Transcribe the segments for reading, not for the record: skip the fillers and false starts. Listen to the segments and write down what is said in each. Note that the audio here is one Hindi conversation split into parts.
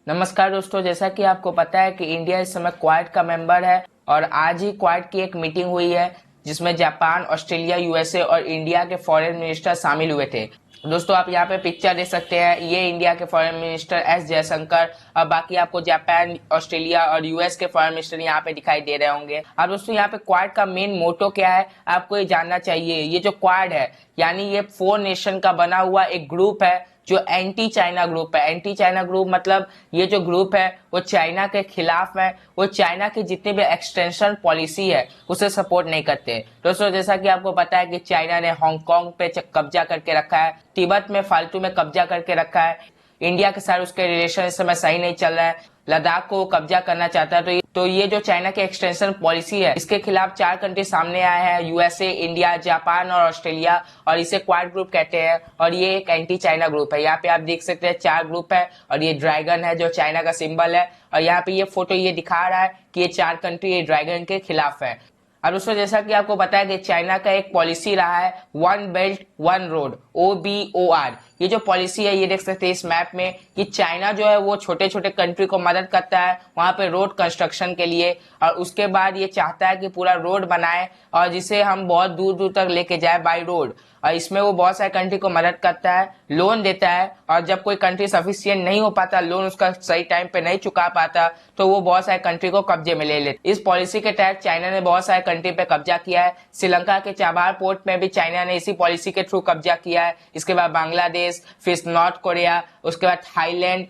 नमस्कार दोस्तों, जैसा कि आपको पता है कि इंडिया इस समय क्वाड का मेंबर है और आज ही क्वाड की एक मीटिंग हुई है जिसमें जापान, ऑस्ट्रेलिया, यूएसए और इंडिया के फॉरेन मिनिस्टर शामिल हुए थे। दोस्तों, आप यहाँ पे पिक्चर देख सकते हैं, ये इंडिया के फॉरेन मिनिस्टर एस जयशंकर और बाकी आपको जापान, ऑस्ट्रेलिया और यूएस के फॉरेन मिनिस्टर यहाँ पे दिखाई दे रहे होंगे। अब दोस्तों, यहाँ पे क्वाड का मेन मोटो क्या है आपको ये जानना चाहिए। ये जो क्वाड है यानी ये 4 नेशन का बना हुआ एक ग्रुप है जो एंटी चाइना ग्रुप है। एंटी चाइना ग्रुप मतलब ये जो ग्रुप है वो चाइना के खिलाफ है, वो चाइना की जितनी भी एक्सटेंशन पॉलिसी है उसे सपोर्ट नहीं करते। दोस्तों, जैसा कि आपको पता है कि चाइना ने हांगकांग पे कब्जा करके रखा है, तिब्बत में फालतू में कब्जा करके रखा है, इंडिया के साथ उसके रिलेशन इस समय सही नहीं चल रहा है, लद्दाख को कब्जा करना चाहता है। तो ये जो चाइना की एक्सटेंशन पॉलिसी है इसके खिलाफ 4 कंट्री सामने आए हैं, यूएसए, इंडिया, जापान और ऑस्ट्रेलिया, और इसे क्वाड ग्रुप कहते हैं और ये एक एंटी चाइना ग्रुप है। यहाँ पे आप देख सकते हैं 4 ग्रुप है और ये ड्रैगन है जो चाइना का सिंबल है, और यहाँ पे ये फोटो ये दिखा रहा है कि ये 4 कंट्री ये ड्रैगन के खिलाफ है। और उसमें जैसा कि आपको पता है कि चाइना का एक पॉलिसी रहा है one belt one road, OBOR। ये जो पॉलिसी है ये देख सकते हैं इस मैप में कि चाइना जो है वो छोटे छोटे कंट्री को मदद करता है वहां पे रोड कंस्ट्रक्शन के लिए, और उसके बाद ये चाहता है कि पूरा रोड बनाए और जिसे हम बहुत दूर दूर तक लेके जाए बाय रोड। और इसमें वो बहुत सारे कंट्री को मदद करता है, लोन देता है, और जब कोई कंट्री सफिशिएंट नहीं हो पाता, लोन उसका सही टाइम पे नहीं चुका पाता, तो वो बहुत सारे कंट्री को कब्जे में ले लेते। इस पॉलिसी के तहत चाइना ने बहुत सारे कंट्री पे कब्जा किया है। श्रीलंका के चाबार पोर्ट में भी चाइना ने इसी पॉलिसी के थ्रू कब्जा किया है। इसके बाद बांग्लादेश, फिर नॉर्थ कोरिया, उसके बाद थाईलैंड।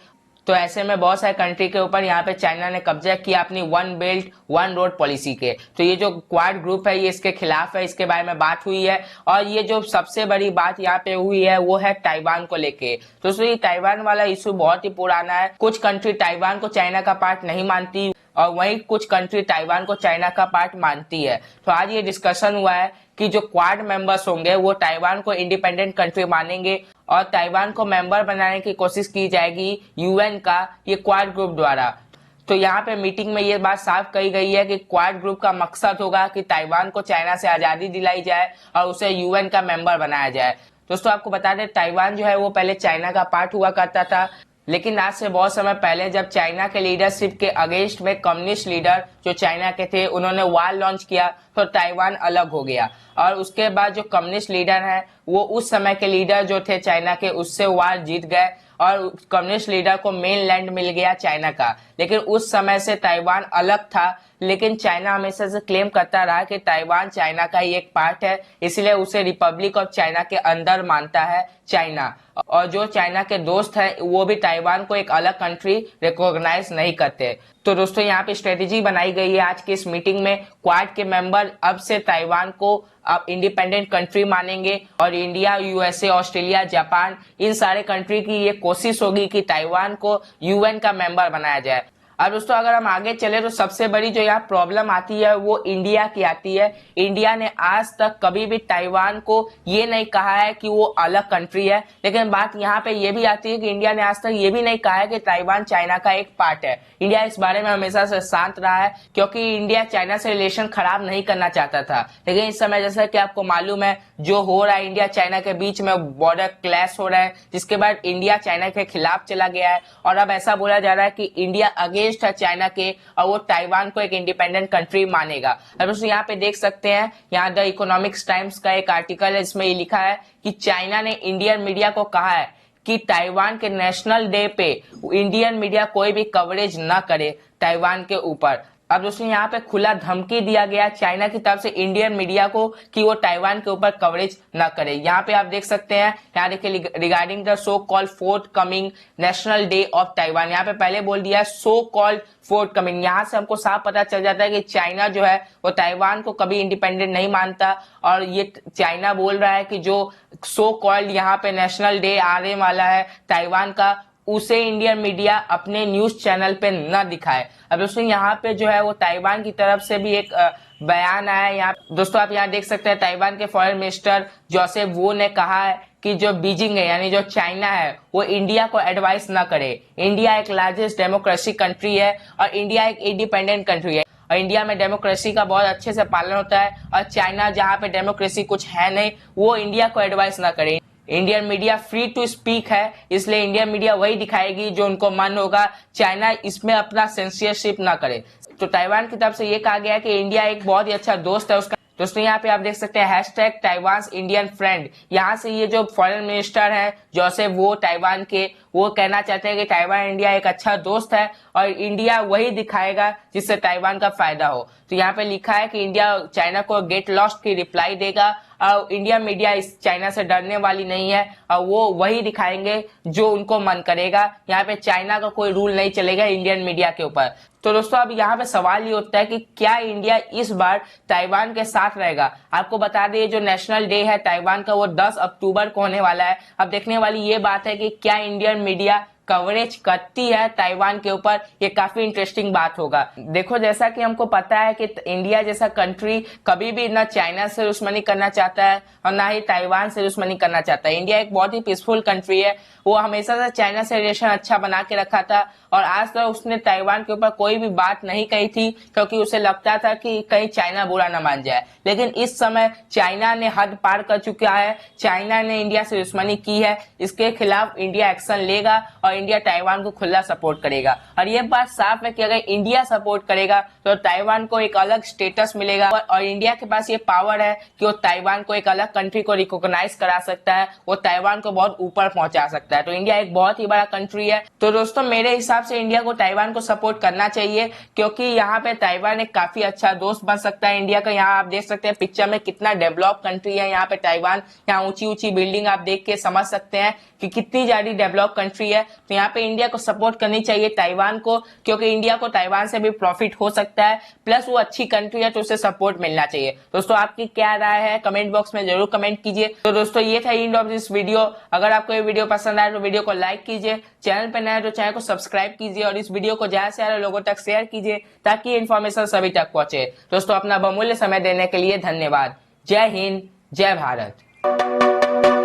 तो ऐसे में बहुत सारे कंट्री के ऊपर यहाँ पे चाइना ने कब्जा किया अपनी one belt one road policy के। तो ये जो क्वाड ग्रुप है ये इसके खिलाफ है, इसके बारे में बात हुई है। और ये जो सबसे बड़ी बात यहाँ पे हुई है वो है ताइवान को लेके। तो ये ताइवान वाला इशू बहुत ही पुराना है। कुछ कंट्री ताइवान को चाइना का पार्ट नहीं मानती और वहीं कुछ कंट्री ताइवान को चाइना का पार्ट मानती है। तो आज ये डिस्कशन हुआ है कि जो क्वाड मेंबर्स होंगे वो ताइवान को इंडिपेंडेंट कंट्री मानेंगे और ताइवान को मेंबर बनाने की कोशिश की जाएगी यूएन का ये क्वाड ग्रुप द्वारा। तो यहाँ पे मीटिंग में ये बात साफ कही गई है कि क्वाड ग्रुप का मकसद होगा कि ताइवान को चाइना से आजादी दिलाई जाए और उसे यूएन का मेंबर बनाया जाए। दोस्तों, आपको बता दें ताइवान जो है वो पहले चाइना का पार्ट हुआ करता था, लेकिन आज से बहुत समय पहले जब चाइना के लीडरशिप के अगेंस्ट में कम्युनिस्ट लीडर जो चाइना के थे उन्होंने वार लॉन्च किया तो ताइवान अलग हो गया। और उसके बाद जो कम्युनिस्ट लीडर हैं वो उस समय के लीडर जो थे चाइना के उससे वार जीत गए और कम्युनिस्ट लीडर को मेन लैंड मिल गया चाइना का। लेकिन उस समय से ताइवान अलग था, लेकिन चाइना हमेशा से क्लेम करता रहा कि ताइवान चाइना का ही एक पार्ट है, इसलिए उसे रिपब्लिक ऑफ चाइना के अंदर मानता है चाइना। और जो चाइना के दोस्त हैं वो भी ताइवान को एक अलग कंट्री रिकॉग्नाइज नहीं करते। तो दोस्तों, यहाँ पे स्ट्रेटेजी बनाई गई है आज की इस मीटिंग में। क्वाड के मेंबर अब से ताइवान को अब इंडिपेंडेंट कंट्री मानेंगे और इंडिया, यूएसए, ऑस्ट्रेलिया, जापान इन सारे कंट्री की ये कोशिश होगी कि ताइवान को यूएन का मेंबर बनाया जाए। अब दोस्तों, अगर हम आगे चले तो सबसे बड़ी जो यहाँ प्रॉब्लम आती है वो इंडिया की आती है। इंडिया ने आज तक कभी भी ताइवान को ये नहीं कहा है कि वो अलग कंट्री है, लेकिन बात यहाँ पे ये भी आती है कि इंडिया ने आज तक ये भी नहीं कहा है कि ताइवान चाइना का एक पार्ट है। इंडिया इस बारे में हमेशा से शांत रहा है क्योंकि इंडिया चाइना से रिलेशन खराब नहीं करना चाहता था। लेकिन इस समय जैसा कि आपको मालूम है जो हो रहा है, इंडिया चाइना के बीच में बॉर्डर क्लैश हो रहा है, जिसके बाद इंडिया चाइना के खिलाफ चला गया है और अब ऐसा बोला जा रहा है कि इंडिया अगेंस्ट है चाइना के और वो ताइवान को एक इंडिपेंडेंट कंट्री मानेगा। अब यहाँ पे देख सकते हैं, यहाँ द इकोनॉमिक्स टाइम्स का एक आर्टिकल है, इसमें ये लिखा है कि चाइना ने इंडियन मीडिया को कहा है कि ताइवान के नेशनल डे पे इंडियन मीडिया कोई भी कवरेज न करे ताइवान के ऊपर। अब दोस्तों, यहाँ पे खुला धमकी दिया गया चाइना की तरफ से इंडियन मीडिया को कि वो ताइवान के ऊपर कवरेज न करे। यहाँ पे आप देख सकते हैं, यहाँ देखिए regarding the so called fourth coming national day of Taiwan, यहाँ पे पहले बोल दिया सो कॉल्ड फोर्थ कमिंग। यहाँ से हमको साफ पता चल जाता है कि चाइना जो है वो ताइवान को कभी इंडिपेंडेंट नहीं मानता और ये चाइना बोल रहा है कि जो सो कॉल्ड यहाँ पे नेशनल डे आने वाला है ताइवान का उसे इंडियन मीडिया अपने न्यूज चैनल पे न दिखाए। अब दोस्तों, यहाँ पे जो है वो ताइवान की तरफ से भी एक बयान आया है। यहाँ दोस्तों आप यहाँ देख सकते हैं ताइवान के फॉरेन मिनिस्टर जोसेफ वू ने कहा है कि जो बीजिंग है यानी जो चाइना है वो इंडिया को एडवाइस न करे। इंडिया एक लार्जेस्ट डेमोक्रेसी कंट्री है और इंडिया एक इंडिपेंडेंट कंट्री है और इंडिया में डेमोक्रेसी का बहुत अच्छे से पालन होता है और चाइना जहाँ पे डेमोक्रेसी कुछ है नहीं वो इंडिया को एडवाइस न करे। Indian media free to speak है, इसलिए इंडियन मीडिया वही दिखाएगी जो उनको मन होगा, चाइना इसमें अपना सेंसरशिप ना करे। तो ताइवान की तरफ से ये कहा गया कि इंडिया एक बहुत ही अच्छा दोस्त है उसका। दोस्तों यहाँ पे आप देख सकते हैं हैशटैग ताइवान इंडियन फ्रेंड। यहाँ से ये जो फॉरेन मिनिस्टर है जोसेफ वो ताइवान के, वो कहना चाहते हैं कि ताइवान इंडिया एक अच्छा दोस्त है और इंडिया वही दिखाएगा जिससे ताइवान का फायदा हो। तो यहाँ पे लिखा है कि इंडिया चाइना को गेट लॉस्ट की रिप्लाई देगा और इंडिया मीडिया इस चाइना से डरने वाली नहीं है और वो वही दिखाएंगे जो उनको मन करेगा। यहाँ पे चाइना का कोई रूल नहीं चलेगा इंडियन मीडिया के ऊपर। तो दोस्तों अब यहाँ पे सवाल ये उठता है कि क्या इंडिया इस बार ताइवान के साथ रहेगा। आपको बता दें जो नेशनल डे है ताइवान का वो 10 अक्टूबर को होने वाला है। अब देखने वाली ये बात है कि क्या इंडियन मीडिया कवरेज करती है ताइवान के ऊपर, ये काफी इंटरेस्टिंग बात होगा। देखो जैसा कि हमको पता है कि इंडिया जैसा कंट्री कभी भी ना चाइना से दुश्मनी करना चाहता है और ना ही ताइवान से दुश्मनी करना चाहता है। इंडिया एक बहुत ही पीसफुल कंट्री है, वो हमेशा से चाइना से रिलेशन अच्छा बना के रखा था और आज तक उसने ताइवान के ऊपर कोई भी बात नहीं कही थी क्योंकि उसे लगता था कि कहीं चाइना बुरा ना मान जाए। लेकिन इस समय चाइना ने हद पार कर चुका है, चाइना ने इंडिया से दुश्मनी की है, इसके खिलाफ इंडिया एक्शन लेगा और इंडिया ताइवान को खुला सपोर्ट करेगा। और ये बात साफ है कि अगर इंडिया सपोर्ट करेगा तो ताइवान को एक अलग स्टेटस मिलेगा और इंडिया के पास ये पावर है कि वो ताइवान को एक अलग कंट्री को रिकॉग्नाइज करा सकता है, वो ताइवान को बहुत ऊपर पहुंचा सकता है। तो इंडिया एक बहुत ही बड़ा कंट्री है। तो दोस्तों मेरे हिसाब से इंडिया को ताइवान को सपोर्ट करना चाहिए क्योंकि यहाँ पे ताइवान एक काफी अच्छा दोस्त बन सकता है इंडिया का। यहाँ आप देख सकते हैं पिक्चर में कितना डेवलप कंट्री है यहाँ पे ताइवान। यहाँ ऊंची ऊंची बिल्डिंग आप देख के समझ सकते हैं कि कितनी ज्यादा डेवलप कंट्री है। तो यहाँ पे इंडिया को सपोर्ट करनी चाहिए ताइवान को क्योंकि इंडिया को ताइवान से भी प्रॉफिट हो सकता है, प्लस वो अच्छी कंट्री है तो उसे सपोर्ट मिलना चाहिए। दोस्तों आपकी क्या राय है कमेंट बॉक्स में जरूर कमेंट कीजिए। तो दोस्तों ये था एंड ऑफ दिस वीडियो। अगर आपको ये वीडियो पसंद आए तो वीडियो को लाइक कीजिए, चैनल पर नए हैं तो चैनल को सब्सक्राइब कीजिए और इस वीडियो को ज्यादा से ज्यादा लोगों तक शेयर कीजिए ताकि इन्फॉर्मेशन सभी तक पहुंचे। दोस्तों अपना बहुमूल्य समय देने के लिए धन्यवाद। जय हिंद, जय भारत।